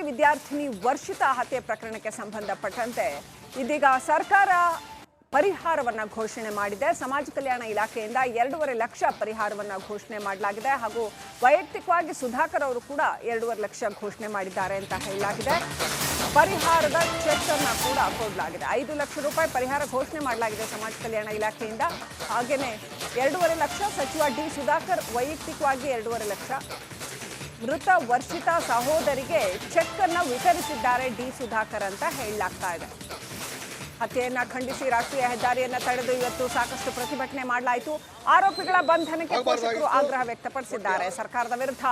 ಚಿತ್ರದುರ್ಗದಲ್ಲಿ ವಿದ್ಯಾರ್ಥಿನಿ ವರ್ಷಿತಾ ಹತ್ಯೆ ಪ್ರಕರಣಕ್ಕೆ ಸಂಬಂಧಪಟ್ಟಂತೆ ಇದೀಗ ಸರ್ಕಾರ ಪರಿಹಾರವನ್ನ ಘೋಷಣೆ ಮಾಡಿದೆ. ಸಮಾಜ ಕಲ್ಯಾಣ ಇಲಾಖೆಯಿಂದ 2.5 ಲಕ್ಷ ಪರಿಹಾರವನ್ನ ಘೋಷಣೆ ಮಾಡಲಾಗಿದೆ. ಹಾಗೂ ವೈಯಕ್ತಿಕವಾಗಿ ಸುಧಾಕರ್ ಅವರು ಕೂಡ 2.5 ಲಕ್ಷ ಘೋಷಣೆ ಮಾಡಿದ್ದಾರೆ ಅಂತ ಹೇಳಲಾಗಿದೆ. ಪರಿಹಾರದ ಚೆಕ್ ಅನ್ನ ಕೂಡ ಕೊಡಲಾಗಿದೆ. 5 ಲಕ್ಷ ರೂಪಾಯಿ ಪರಿಹಾರ ಘೋಷಣೆ ಮಾಡಲಾಗಿದೆ ಸಮಾಜ ಕಲ್ಯಾಣ ಇಲಾಖೆಯಿಂದ. ಹಾಗೇನೆ 2.5 ಲಕ್ಷ ಸಚಿವ ಡಿ ಸುಧಾಕರ್ ವೈಯಕ್ತಿಕವಾಗಿ 2.5 ಲಕ್ಷ. ಮೃತ ವರ್ಷಿತಾ ಸಹೋದರಿಗೆ ಚೆಕ್ ಅನ್ನ ವಿತರಿಸಿದ್ದಾರೆ ಡಿ ಸುಧಾಕರ್ ಅಂತ ಹೇಳಲಾಗ್ತಾ ಇದೆ. ಹತ್ಯೆಯನ್ನ ಖಂಡಿಸಿ ರಾಷ್ಟ್ರೀಯ ಹೆದ್ದಾರಿಯನ್ನ ತಡೆದು ಇವತ್ತು ಸಾಕಷ್ಟು ಪ್ರತಿಭಟನೆ ಮಾಡಲಾಯಿತು. ಆರೋಪಿಗಳ ಬಂಧನಕ್ಕೆ ಪೋಷಕರು ಆಗ್ರಹ ವ್ಯಕ್ತಪಡಿಸಿದ್ದಾರೆ. ಸರ್ಕಾರದ ವಿರುದ್ಧ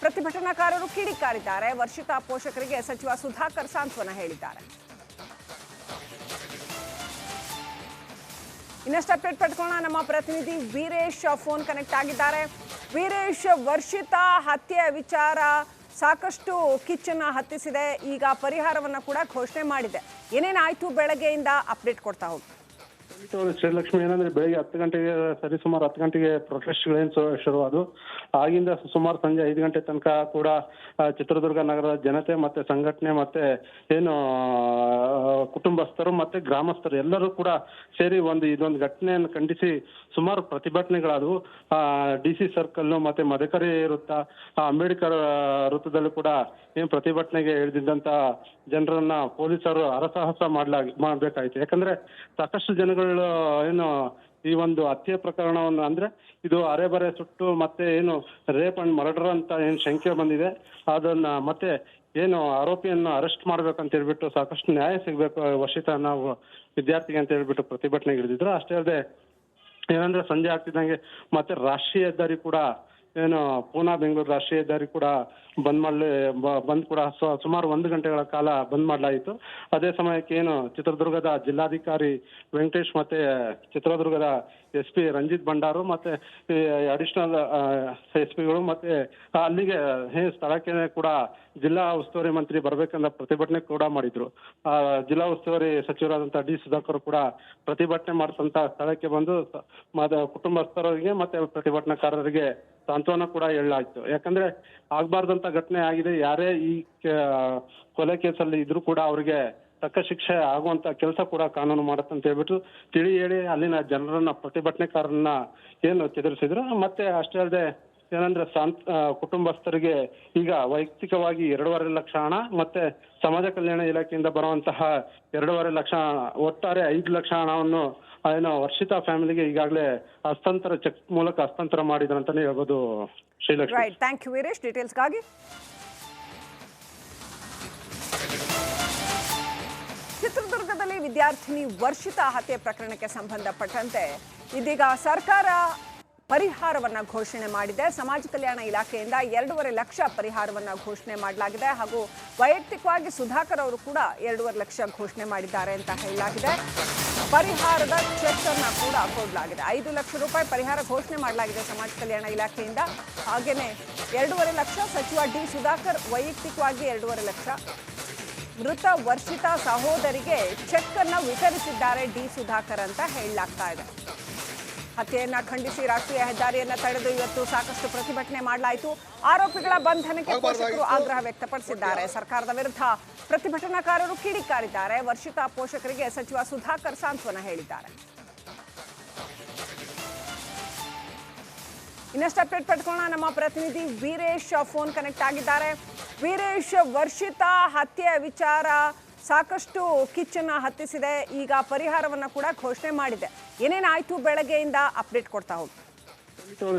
ಪ್ರತಿಭಟನಾಕಾರರು ಕಿಡಿಕಾರಿದ್ದಾರೆ. ವರ್ಷಿತಾ ಪೋಷಕರಿಗೆ ಸಚಿವ ಸುಧಾಕರ್ ಸಾಂತ್ವನ ಹೇಳಿದ್ದಾರೆ. ಇನ್ನಷ್ಟು ಅಪ್ಡೇಟ್ ಪಡ್ಕೊಳ್ಳೋಣ. ನಮ್ಮ ಪ್ರತಿನಿಧಿ ವೀರೇಶ್ ಫೋನ್ ಕನೆಕ್ಟ್ ಆಗಿದ್ದಾರೆ. ವೀರೇಶ್, ವರ್ಷಿತಾ ಹತ್ಯೆ ವಿಚಾರ ಸಾಕಷ್ಟು ಕಿಚ್ಚನ್ನ ಹತ್ತಿಸಿದೆ. ಈಗ ಪರಿಹಾರವನ್ನ ಕೂಡ ಘೋಷಣೆ ಮಾಡಿದೆ. ಏನೇನಾಯ್ತು ಬೆಳಗ್ಗೆಯಿಂದ ಅಪ್ಡೇಟ್ ಕೊಡ್ತಾ ಹೋಗಿ. ಶ್ರೀಲಕ್ಷ್ಮಿ, ಏನಂದ್ರೆ ಬೆಳಿಗ್ಗೆ 10 ಗಂಟೆಗೆ ಸರಿಸುಮಾರು 10 ಗಂಟೆಗೆ ಪ್ರೊಟೆಸ್ಟ್ಗಳೇನು ಶುರುವಾದವು. ಆಗಿಂದ ಸುಮಾರು ಸಂಜೆ 5 ಗಂಟೆ ತನಕ ಕೂಡ ಚಿತ್ರದುರ್ಗ ನಗರದ ಜನತೆ ಮತ್ತೆ ಸಂಘಟನೆ ಮತ್ತೆ ಏನು ಕುಟುಂಬಸ್ಥರು ಮತ್ತೆ ಗ್ರಾಮಸ್ಥರು ಎಲ್ಲರೂ ಕೂಡ ಸೇರಿ ಇದೊಂದು ಘಟನೆಯನ್ನು ಖಂಡಿಸಿ ಸುಮಾರು ಪ್ರತಿಭಟನೆಗಳಾದವು. DC ಸರ್ಕಲ್ ಮತ್ತೆ ಮದಕರಿ ವೃತ್ತ, ಅಂಬೇಡ್ಕರ್ ವೃತ್ತದಲ್ಲೂ ಕೂಡ ಏನು ಪ್ರತಿಭಟನೆಗೆ ಇಳಿದಿದ್ದಂತ ಜನರನ್ನ ಪೊಲೀಸರು ಹರಸಾಹಸ ಮಾಡ್ಬೇಕಾಯ್ತು. ಯಾಕಂದ್ರೆ ಸಾಕಷ್ಟು ಜನಗಳು ಏನು ಈ ಒಂದು ಹತ್ಯೆ ಪ್ರಕರಣವನ್ನು ಅಂದ್ರೆ ಇದು ಅರೆಬರೆ ಸುಟ್ಟು ಮತ್ತೆ ಏನು ರೇಪ್ ಅಂಡ್ ಮರ್ಡರ್ ಅಂತ ಏನು ಶಂಕೆ ಬಂದಿದೆ, ಅದನ್ನ ಮತ್ತೆ ಏನು ಆರೋಪಿಯನ್ನು ಅರೆಸ್ಟ್ ಮಾಡ್ಬೇಕಂತ ಹೇಳ್ಬಿಟ್ಟು ಸಾಕಷ್ಟು ನ್ಯಾಯ ಸಿಗ್ಬೇಕು ವರ್ಷಿತಾ ನಾವು ವಿದ್ಯಾರ್ಥಿಗೆ ಅಂತ ಹೇಳ್ಬಿಟ್ಟು ಪ್ರತಿಭಟನೆಗೆ ಇಳಿದಿದ್ರು. ಅಷ್ಟೇ ಅಲ್ಲದೆ ಏನಂದ್ರೆ ಸಂಜೆ ಆಗ್ತಿದ್ದಂಗೆ ಮತ್ತೆ ರಾಷ್ಟ್ರೀಯ ಹೆದ್ದಾರಿ ಕೂಡ ಏನು ಪೂನಾ ಬೆಂಗಳೂರು ರಾಷ್ಟ್ರೀಯ ಹೆದ್ದಾರಿ ಕೂಡ ಬಂದ್ ಕೂಡ ಸುಮಾರು 1 ಗಂಟೆಗಳ ಕಾಲ ಬಂದ್ ಮಾಡಲಾಯಿತು. ಅದೇ ಸಮಯಕ್ಕೆ ಏನು ಚಿತ್ರದುರ್ಗದ ಜಿಲ್ಲಾಧಿಕಾರಿ ವೆಂಕಟೇಶ್ ಮತ್ತೆ ಚಿತ್ರದುರ್ಗದ SP ರಂಜಿತ್ ಭಂಡಾರು ಮತ್ತೆ ಅಡಿಷನಲ್ SP ಗಳು ಮತ್ತೆ ಅಲ್ಲಿಗೆ ಸ್ಥಳಕ್ಕೆ ಕೂಡ ಜಿಲ್ಲಾ ಉಸ್ತುವಾರಿ ಮಂತ್ರಿ ಬರ್ಬೇಕಂತ ಪ್ರತಿಭಟನೆ ಕೂಡ ಮಾಡಿದ್ರು. ಜಿಲ್ಲಾ ಉಸ್ತುವಾರಿ ಸಚಿವರಾದಂತಹ ಡಿ ಸುಧಾಕರ್ ಕೂಡ ಪ್ರತಿಭಟನೆ ಮಾಡಿದಂತ ಸ್ಥಳಕ್ಕೆ ಬಂದು ಕುಟುಂಬಸ್ಥರಿಗೆ ಮತ್ತೆ ಪ್ರತಿಭಟನಾಕಾರರಿಗೆ ಸಾಂತ್ವನ ಕೂಡ ಹೇಳಲಾಯ್ತು. ಯಾಕಂದ್ರೆ ಆಗ್ಬಾರ್ದಂತ ಘಟನೆ ಆಗಿದೆ. ಯಾರೇ ಈ ಕೊಲೆ ಕೇಸಲ್ಲಿ ಇದ್ರೂ ಕೂಡ ಅವ್ರಿಗೆ ತಕ್ಕ ಶಿಕ್ಷೆ ಆಗುವಂತ ಕೆಲಸ ಕೂಡ ಕಾನೂನು ಮಾಡತ್ತಂತ ಹೇಳ್ಬಿಟ್ಟು ತಿಳಿ ಹೇಳಿ ಅಲ್ಲಿನ ಜನರನ್ನ ಪ್ರತಿಭಟನೆಕಾರರನ್ನ ಏನು ಚದುರಿಸಿದ್ರು. ಮತ್ತೆ ಅಷ್ಟೇ ಅಲ್ಲದೆ ಏನಂದ್ರೆ ಕುಟುಂಬಸ್ಥರಿಗೆ ಈಗ ವೈಯಕ್ತಿಕವಾಗಿ 2.5 ಲಕ್ಷ ಹಣ ಮತ್ತೆ ಸಮಾಜ ಕಲ್ಯಾಣ ಇಲಾಖೆಯಿಂದ ಬರುವಂತಹ 2.5 ಲಕ್ಷ ಒಟ್ಟಾರೆ 5 ಲಕ್ಷ ಹಣವನ್ನು ಏನೋ ವರ್ಷಿತಾ ಫ್ಯಾಮಿಲಿಗೆ ಈಗಾಗಲೇ ಚೆಕ್ ಮೂಲಕ ಹಸ್ತಾಂತರ ಮಾಡಿದ್ರು ಅಂತಾನೆ ಹೇಳ್ಬೋದು. Srilakshmi, right, thank you Veeresh ಡೀಟೇಲ್ಸ್ಗಾಗಿ. ಚಿತ್ರದುರ್ಗದಲ್ಲಿ ವಿದ್ಯಾರ್ಥಿನಿ ವರ್ಷಿತಾ ಹತ್ಯೆ ಪ್ರಕರಣಕ್ಕೆ ಸಂಬಂಧಪಟ್ಟಂತೆ ಇದೀಗ ಸರ್ಕಾರ ಪರಿಹಾರವನ್ನ ಘೋಷಣೆ ಮಾಡಿದೆ. ಸಮಾಜ ಕಲ್ಯಾಣ ಇಲಾಖೆಯಿಂದ 2.5 ಲಕ್ಷ ಪರಿಹಾರವನ್ನ ಘೋಷಣೆ ಮಾಡಲಾಗಿದೆ. ಹಾಗೂ ವೈಯಕ್ತಿಕವಾಗಿ ಸುಧಾಕರ್ ಅವರು ಕೂಡ 2.5 ಲಕ್ಷ ಘೋಷಣೆ ಮಾಡಿದ್ದಾರೆ ಅಂತ ಹೇಳಲಾಗಿದೆ. ಪರಿಹಾರದ ಚೆಕ್ ಅನ್ನ ಕೂಡ ಕೊಡಲಾಗಿದೆ. 5 ಲಕ್ಷ ರೂಪಾಯಿ ಪರಿಹಾರ ಘೋಷಣೆ ಮಾಡಲಾಗಿದೆ ಸಮಾಜ ಕಲ್ಯಾಣ ಇಲಾಖೆಯಿಂದ. ಹಾಗೇನೆ 2.5 ಲಕ್ಷ ಸಚಿವ ಡಿ ಸುಧಾಕರ್ ವೈಯಕ್ತಿಕವಾಗಿ 2.5 ಲಕ್ಷ. ಮೃತ ವರ್ಷಿತಾ ಸಹೋದರಿಗೆ ಚೆಕ್ ಅನ್ನ ವಿತರಿಸಿದ್ದಾರೆ ಡಿ ಸುಧಾಕರ್ ಅಂತ ಹೇಳಲಾಗ್ತಾ ಇದೆ. ಹತ್ಯೆಯನ್ನ ಖಂಡಿಸಿ ರಾಷ್ಟ್ರೀಯ ಹೆದ್ದಾರಿಯನ್ನ ತಡೆದು ಇವತ್ತು ಸಾಕಷ್ಟು ಪ್ರತಿಭಟನೆ ಮಾಡಲಾಯಿತು. ಆರೋಪಿಗಳ ಬಂಧನಕ್ಕೆ ಪೋಷಕರು ಆಗ್ರಹ ವ್ಯಕ್ತಪಡಿಸಿದ್ದಾರೆ. ಸರ್ಕಾರದ ವಿರುದ್ಧ ಪ್ರತಿಭಟನಾಕಾರರು ಕಿಡಿಕಾರಿದ್ದಾರೆ. ವರ್ಷಿತಾ ಪೋಷಕರಿಗೆ ಸಚಿವ ಸುಧಾಕರ್ ಸಾಂತ್ವನ ಹೇಳಿದ್ದಾರೆ. ಇನ್ನಷ್ಟು ಅಪ್ಡೇಟ್ ಪಡ್ಕೊಳ್ಳೋಣ. ನಮ್ಮ ಪ್ರತಿನಿಧಿ ವೀರೇಶ್ ಫೋನ್ ಕನೆಕ್ಟ್ ಆಗಿದ್ದಾರೆ. ವೀರೇಶ್, ವರ್ಷಿತಾ ಹತ್ಯೆ ವಿಚಾರ ಸಾಕಷ್ಟು ಕಿಚ್ಚನ್ನ ಹತ್ತಿಸಿದೆ. ಈಗ ಪರಿಹಾರವನ್ನ ಕೂಡ ಘೋಷಣೆ ಮಾಡಿದೆ. ಏನೇನಾಯ್ತು ಬೆಳಗ್ಗೆಯಿಂದ ಅಪ್ಡೇಟ್ ಕೊಡ್ತಾ ಹೋಗಿ.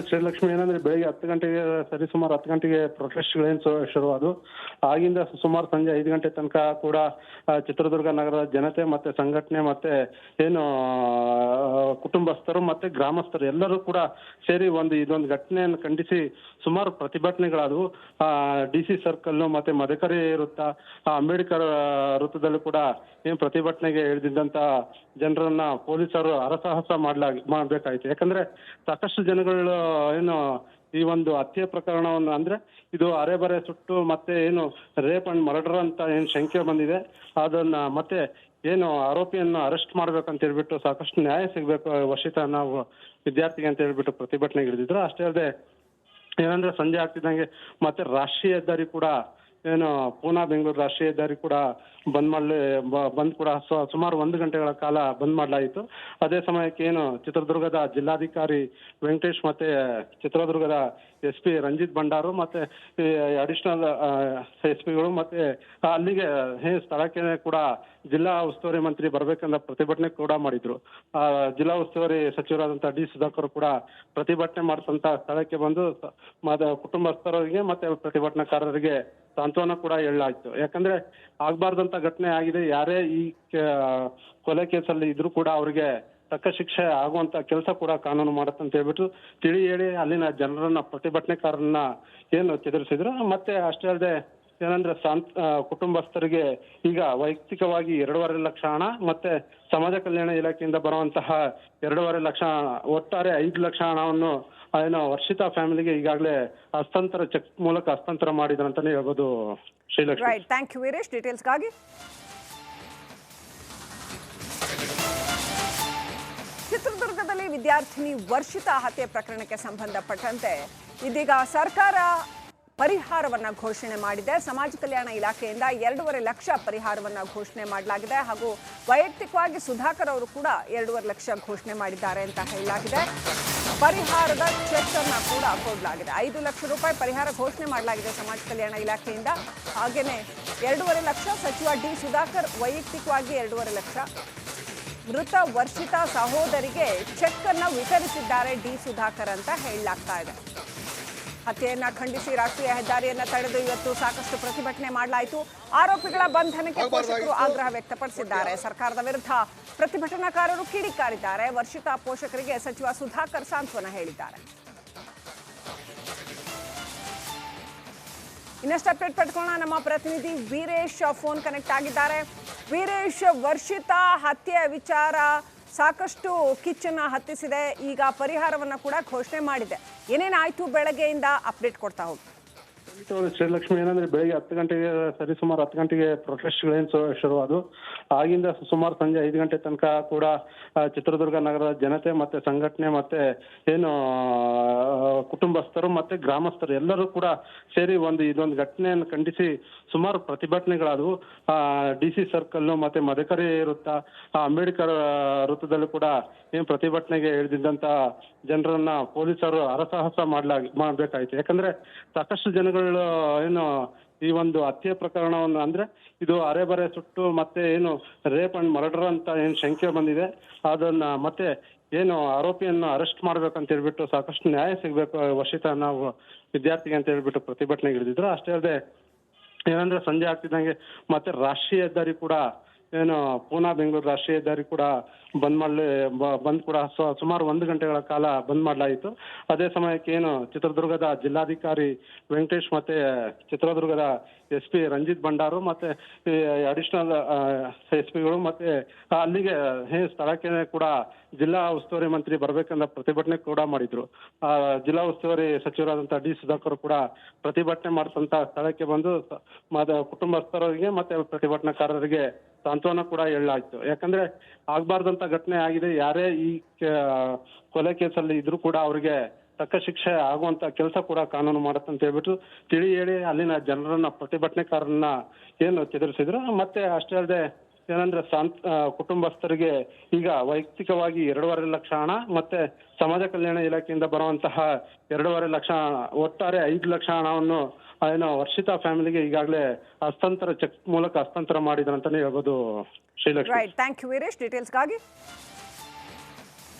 ಶ್ರೀಲಕ್ಷ್ಮಿ, ಏನಂದ್ರೆ ಬೆಳಿಗ್ಗೆ 10 ಗಂಟೆಗೆ ಸರಿಸುಮಾರು 10 ಗಂಟೆಗೆ ಪ್ರೊಟೆಸ್ಟ್ಗಳೇನು ಶುರುವಾದವು. ಆಗಿಂದ ಸುಮಾರು ಸಂಜೆ 5 ಗಂಟೆ ತನಕ ಕೂಡ ಚಿತ್ರದುರ್ಗ ನಗರದ ಜನತೆ ಮತ್ತೆ ಸಂಘಟನೆ ಮತ್ತೆ ಏನು ಕುಟುಂಬಸ್ಥರು ಮತ್ತೆ ಗ್ರಾಮಸ್ಥರು ಎಲ್ಲರೂ ಕೂಡ ಸೇರಿ ಇದೊಂದು ಘಟನೆಯನ್ನು ಖಂಡಿಸಿ ಸುಮಾರು ಪ್ರತಿಭಟನೆಗಳಾದವು. DC ಸರ್ಕಲ್ ಮತ್ತೆ ಮದಕರಿ ವೃತ್ತ, ಅಂಬೇಡ್ಕರ್ ವೃತ್ತದಲ್ಲೂ ಕೂಡ ಏನು ಪ್ರತಿಭಟನೆಗೆ ಇಳಿದಿದ್ದಂತ ಜನರನ್ನ ಪೊಲೀಸರು ಹರಸಾಹಸ ಮಾಡ್ಬೇಕಾಯ್ತು. ಯಾಕಂದ್ರೆ ಸಾಕಷ್ಟು ಜನಗಳು ಏನು ಈ ಒಂದು ಹತ್ಯೆ ಪ್ರಕರಣವನ್ನು ಅಂದ್ರೆ ಇದು ಅರೆಬರೆ ಸುಟ್ಟು ಮತ್ತೆ ಏನು ರೇಪ್ ಅಂಡ್ ಮರ್ಡರ್ ಅಂತ ಏನು ಶಂಕೆ ಬಂದಿದೆ, ಅದನ್ನ ಮತ್ತೆ ಏನು ಆರೋಪಿಯನ್ನು ಅರೆಸ್ಟ್ ಮಾಡ್ಬೇಕಂತ ಹೇಳ್ಬಿಟ್ಟು ಸಾಕಷ್ಟು ನ್ಯಾಯ ಸಿಗ್ಬೇಕು ವರ್ಷಿತಾ ನಾವು ವಿದ್ಯಾರ್ಥಿಗೆ ಅಂತ ಹೇಳ್ಬಿಟ್ಟು ಪ್ರತಿಭಟನೆಗೆ ಇಳಿದಿದ್ರು. ಅಷ್ಟೇ ಅಲ್ಲದೆ ಏನಂದ್ರೆ ಸಂಜೆ ಆಗ್ತಿದ್ದಂಗೆ ಮತ್ತೆ ರಾಷ್ಟ್ರೀಯ ಹೆದ್ದಾರಿ ಕೂಡ ಏನು ಪೂನಾ ಬೆಂಗಳೂರು ರಾಷ್ಟ್ರೀಯ ಹೆದ್ದಾರಿ ಕೂಡ ಬಂದ್ ಕೂಡ ಸುಮಾರು 1 ಗಂಟೆಗಳ ಕಾಲ ಬಂದ್ ಮಾಡಲಾಯಿತು. ಅದೇ ಸಮಯಕ್ಕೆ ಏನು ಚಿತ್ರದುರ್ಗದ ಜಿಲ್ಲಾಧಿಕಾರಿ ವೆಂಕಟೇಶ್ ಮತ್ತೆ ಚಿತ್ರದುರ್ಗದ SP ರಂಜಿತ್ ಭಂಡಾರು ಮತ್ತೆ ಅಡಿಷನಲ್ SP ಗಳು ಮತ್ತೆ ಅಲ್ಲಿಗೆ ಸ್ಥಳಕ್ಕೆ ಕೂಡ ಜಿಲ್ಲಾ ಉಸ್ತುವಾರಿ ಮಂತ್ರಿ ಬರ್ಬೇಕಂದ ಪ್ರತಿಭಟನೆ ಕೂಡ ಮಾಡಿದ್ರು. ಜಿಲ್ಲಾ ಉಸ್ತುವಾರಿ ಸಚಿವರಾದಂತಹ D ಸುಧಾಕರ್ ಕೂಡ ಪ್ರತಿಭಟನೆ ಮಾಡ್ತಂತ ಸ್ಥಳಕ್ಕೆ ಬಂದು ಕುಟುಂಬಸ್ಥರಿಗೆ ಮತ್ತೆ ಪ್ರತಿಭಟನಾಕಾರರಿಗೆ ಸಾಂತ್ವನ ಕೂಡ ಹೇಳಲಾಯ್ತು. ಯಾಕಂದ್ರೆ ಆಗ್ಬಾರ್ದಂತ ಘಟನೆ ಆಗಿದೆ. ಯಾರೇ ಈ ಕೊಲೆ ಕೇಸಲ್ಲಿ ಇದ್ರೂ ಕೂಡ ಅವ್ರಿಗೆ ತಕ್ಕ ಶಿಕ್ಷೆ ಆಗುವಂತ ಕೆಲಸ ಕೂಡ ಕಾನೂನು ಮಾಡುತ್ತಂತ ಹೇಳ್ಬಿಟ್ಟು ತಿಳಿ ಹೇಳಿ ಅಲ್ಲಿನ ಜನರನ್ನ ಪ್ರತಿಭಟನೆಕಾರರನ್ನ ಏನು ಚದುರಿಸಿದ್ರು. ಮತ್ತೆ ಅಷ್ಟೇ ಅಲ್ಲದೆ ಏನಂದ್ರೆ ಕುಟುಂಬಸ್ಥರಿಗೆ ಈಗ ವೈಯಕ್ತಿಕವಾಗಿ 2.5 ಲಕ್ಷ ಹಣ ಮತ್ತೆ ಸಮಾಜ ಕಲ್ಯಾಣ ಇಲಾಖೆಯಿಂದ ಬರುವಂತಹ 2.5 ಲಕ್ಷ ಒಟ್ಟಾರೆ 5 ಲಕ್ಷ ಹಣವನ್ನು ಏನೋ ವರ್ಷಿತಾ ಫ್ಯಾಮಿಲಿಗೆ ಈಗಾಗಲೇ ಚೆಕ್ ಮೂಲಕ ಹಸ್ತಾಂತರ ಮಾಡಿದ್ರು ಅಂತಾನೆ ಹೇಳ್ಬೋದು. Srilakshmi. Right, thank you Veeresh ಡೀಟೇಲ್ಸ್ಗಾಗಿ. ಚಿತ್ರದುರ್ಗದಲ್ಲಿ ವಿದ್ಯಾರ್ಥಿನಿ ವರ್ಷಿತಾ ಹತ್ಯೆ ಪ್ರಕರಣಕ್ಕೆ ಸಂಬಂಧಪಟ್ಟಂತೆ ಇದೀಗ ಸರ್ಕಾರ ಪರಿಹಾರವನ್ನ ಘೋಷಣೆ ಮಾಡಿದೆ. ಸಮಾಜ ಕಲ್ಯಾಣ ಇಲಾಖೆಯಿಂದ 2.5 ಲಕ್ಷ ಪರಿಹಾರವನ್ನ ಘೋಷಣೆ ಮಾಡಲಾಗಿದೆ. ಹಾಗೂ ವೈಯಕ್ತಿಕವಾಗಿ ಸುಧಾಕರ್ ಅವರು ಕೂಡ 2.5 ಲಕ್ಷ ಘೋಷಣೆ ಮಾಡಿದ್ದಾರೆ ಅಂತ ಹೇಳಲಾಗಿದೆ. ಪರಿಹಾರದ ಚೆಕ್ ಅನ್ನ ಕೂಡ ಕೊಡಲಾಗಿದೆ. 5 ಲಕ್ಷ ರೂಪಾಯಿ ಪರಿಹಾರ ಘೋಷಣೆ ಮಾಡಲಾಗಿದೆ ಸಮಾಜ ಕಲ್ಯಾಣ ಇಲಾಖೆಯಿಂದ. ಹಾಗೇನೆ 2.5 ಲಕ್ಷ ಸಚಿವ D ಸುಧಾಕರ್ ವೈಯಕ್ತಿಕವಾಗಿ 2.5 ಲಕ್ಷ. ಮೃತ ವರ್ಷಿತಾ ಸಹೋದರಿಗೆ ಚೆಕ್ ಅನ್ನ ವಿತರಿಸಿದ್ದಾರೆ D ಸುಧಾಕರ್ ಅಂತ ಹೇಳಲಾಗ್ತಾ ಇದೆ. ಹತ್ಯೆಯನ್ನ ಖಂಡಿಸಿ ರಾಷ್ಟ್ರೀಯ ಹೆದ್ದಾರಿಯನ್ನ ತಡೆದು ಇವತ್ತು ಸಾಕಷ್ಟು ಪ್ರತಿಭಟನೆ ಮಾಡಲಾಯಿತು. ಆರೋಪಿಗಳ ಬಂಧನಕ್ಕೆ ಪೋಷಕರು ಆಗ್ರಹ ವ್ಯಕ್ತಪಡಿಸಿದ್ದಾರೆ. ಸರ್ಕಾರದ ವಿರುದ್ಧ ಪ್ರತಿಭಟನಾಕಾರರು ಕಿಡಿಕಾರಿದ್ದಾರೆ. ವರ್ಷಿತಾ ಪೋಷಕರಿಗೆ ಸಚಿವ ಸುಧಾಕರ್ ಸಾಂತ್ವನ ಹೇಳಿದ್ದಾರೆ. ಇನ್ನಷ್ಟು ಅಪ್ಡೇಟ್ ಪಡ್ಕೊಳ್ಳೋಣ. ನಮ್ಮ ಪ್ರತಿನಿಧಿ ವೀರೇಶ್ ಫೋನ್ ಕನೆಕ್ಟ್ ಆಗಿದ್ದಾರೆ. ವೀರೇಶ್, ವರ್ಷಿತಾ ಹತ್ಯೆ ವಿಚಾರ ಸಾಕಷ್ಟು ಕಿಚ್ಚನ್ನ ಹತ್ತಿಸಿದೆ. ಈಗ ಪರಿಹಾರವನ್ನ ಕೂಡ ಘೋಷಣೆ ಮಾಡಿದೆ. ಏನೇನಾಯ್ತು ಬೆಳಗ್ಗೆಯಿಂದ ಅಪ್ಡೇಟ್ ಕೊಡ್ತಾ ಹೋಗಿ. ಶ್ರೀಲಕ್ಷ್ಮಿ, ಏನಂದ್ರೆ ಬೆಳಿಗ್ಗೆ 10 ಗಂಟೆಗೆ ಸುಮಾರು 10 ಗಂಟೆಗೆ ಪ್ರೊಟೆಸ್ಟ್ಗಳೇನು ಶುರುವಾದವು. ಆಗಿಂದ ಸುಮಾರು ಸಂಜೆ 5 ಗಂಟೆ ತನಕ ಕೂಡ ಚಿತ್ರದುರ್ಗ ನಗರದ ಜನತೆ ಮತ್ತೆ ಸಂಘಟನೆ ಮತ್ತೆ ಏನು ಕುಟುಂಬಸ್ಥರು ಮತ್ತೆ ಗ್ರಾಮಸ್ಥರು ಎಲ್ಲರೂ ಕೂಡ ಸೇರಿ ಇದೊಂದು ಘಟನೆಯನ್ನು ಖಂಡಿಸಿ ಸುಮಾರು ಪ್ರತಿಭಟನೆಗಳಾದವು. DC ಸರ್ಕಲ್ ಮತ್ತೆ ಮದಕರಿ ವೃತ್ತ, ಅಂಬೇಡ್ಕರ್ ವೃತ್ತದಲ್ಲೂ ಕೂಡ ಏನು ಪ್ರತಿಭಟನೆಗೆ ಇಳಿದಿದ್ದಂತ ಜನರನ್ನ ಪೊಲೀಸರು ಹರಸಾಹಸ ಮಾಡ್ಬೇಕಾಯ್ತು. ಯಾಕಂದ್ರೆ ಸಾಕಷ್ಟು ಜನಗಳು ಏನು ಈ ಒಂದು ಹತ್ಯೆ ಪ್ರಕರಣವನ್ನು ಅಂದ್ರೆ ಇದು ಅರೆಬರೆ ಸುಟ್ಟು ಮತ್ತೆ ಏನು ರೇಪ್ ಅಂಡ್ ಮರ್ಡರ್ ಅಂತ ಏನು ಶಂಕೆ ಬಂದಿದೆ, ಅದನ್ನ ಮತ್ತೆ ಏನು ಆರೋಪಿಯನ್ನು ಅರೆಸ್ಟ್ ಮಾಡ್ಬೇಕಂತ ಹೇಳ್ಬಿಟ್ಟು ಸಾಕಷ್ಟು ನ್ಯಾಯ ಸಿಗ್ಬೇಕು ವರ್ಷಿತಾ ನಾವು ವಿದ್ಯಾರ್ಥಿಗೆ ಅಂತ ಹೇಳ್ಬಿಟ್ಟು ಪ್ರತಿಭಟನೆಗೆ ಇಳಿದಿದ್ರು. ಅಷ್ಟೇ ಅಲ್ಲದೆ ಏನಂದ್ರೆ ಸಂಜೆ ಆಗ್ತಿದ್ದಂಗೆ ಮತ್ತೆ ರಾಷ್ಟ್ರೀಯ ಹೆದ್ದಾರಿ ಕೂಡ ಏನು ಪೂನಾ ಬೆಂಗಳೂರು ರಾಷ್ಟ್ರೀಯ ಹೆದ್ದಾರಿ ಕೂಡ ಬಂದ್ ಕೂಡ ಸುಮಾರು 1 ಗಂಟೆಗಳ ಕಾಲ ಬಂದ್ ಮಾಡಲಾಯಿತು. ಅದೇ ಸಮಯಕ್ಕೆ ಏನು ಚಿತ್ರದುರ್ಗದ ಜಿಲ್ಲಾಧಿಕಾರಿ ವೆಂಕಟೇಶ್ ಮತ್ತೆ ಚಿತ್ರದುರ್ಗದ SP ರಂಜಿತ್ ಭಂಡಾರು ಮತ್ತೆ ಅಡಿಷನಲ್ SP ಗಳು ಮತ್ತೆ ಅಲ್ಲಿಗೆ ಸ್ಥಳಕ್ಕೆ ಕೂಡ ಜಿಲ್ಲಾ ಉಸ್ತುವಾರಿ ಮಂತ್ರಿ ಬರ್ಬೇಕಂದ ಪ್ರತಿಭಟನೆ ಕೂಡ ಮಾಡಿದ್ರು. ಜಿಲ್ಲಾ ಉಸ್ತುವಾರಿ ಸಚಿವರಾದಂತಹ D ಸುಧಾಕರ್ ಕೂಡ ಪ್ರತಿಭಟನೆ ಮಾಡ್ತಂತ ಸ್ಥಳಕ್ಕೆ ಬಂದು ಕುಟುಂಬಸ್ಥರಿಗೆ ಮತ್ತೆ ಪ್ರತಿಭಟನಾಕಾರರಿಗೆ ಸಾಂತ್ವನ ಕೂಡ ಹೇಳಲಾಯ್ತು. ಯಾಕಂದ್ರೆ ಆಗ್ಬಾರ್ದಂತ ಘಟನೆ ಆಗಿದೆ. ಯಾರೇ ಈ ಕೊಲೆ ಕೇಸಲ್ಲಿ ಇದ್ರೂ ಕೂಡ ಅವ್ರಿಗೆ ತಕ್ಕ ಶಿಕ್ಷೆ ಆಗುವಂತ ಕೆಲಸ ಕೂಡ ಕಾನೂನು ಮಾಡುತ್ತಂತ ಹೇಳ್ಬಿಟ್ಟು ತಿಳಿ ಹೇಳಿ ಅಲ್ಲಿನ ಜನರನ್ನ ಪ್ರತಿಭಟನೆಕಾರರನ್ನ ಏನು ಚದುರಿಸಿದ್ರು. ಮತ್ತೆ ಅಷ್ಟೇ ಅಲ್ಲದೆ ಏನಂದ್ರೆ ಕುಟುಂಬಸ್ಥರಿಗೆ ಈಗ ವೈಯಕ್ತಿಕವಾಗಿ 2.5 ಲಕ್ಷ ಹಣ ಮತ್ತೆ ಸಮಾಜ ಕಲ್ಯಾಣ ಇಲಾಖೆಯಿಂದ ಬರುವಂತಹ 2.5 ಲಕ್ಷ ಒಟ್ಟಾರೆ 5 ಲಕ್ಷ ಹಣವನ್ನು ಏನೋ ವರ್ಷಿತಾ ಫ್ಯಾಮಿಲಿಗೆ ಈಗಾಗಲೇ ಚೆಕ್ ಮೂಲಕ ಹಸ್ತಾಂತರ ಮಾಡಿದ್ರು ಅಂತಾನೆ ಹೇಳ್ಬೋದು. Srilakshmi. Right, thank you Veeresh ಡೀಟೇಲ್ಸ್ಗಾಗಿ.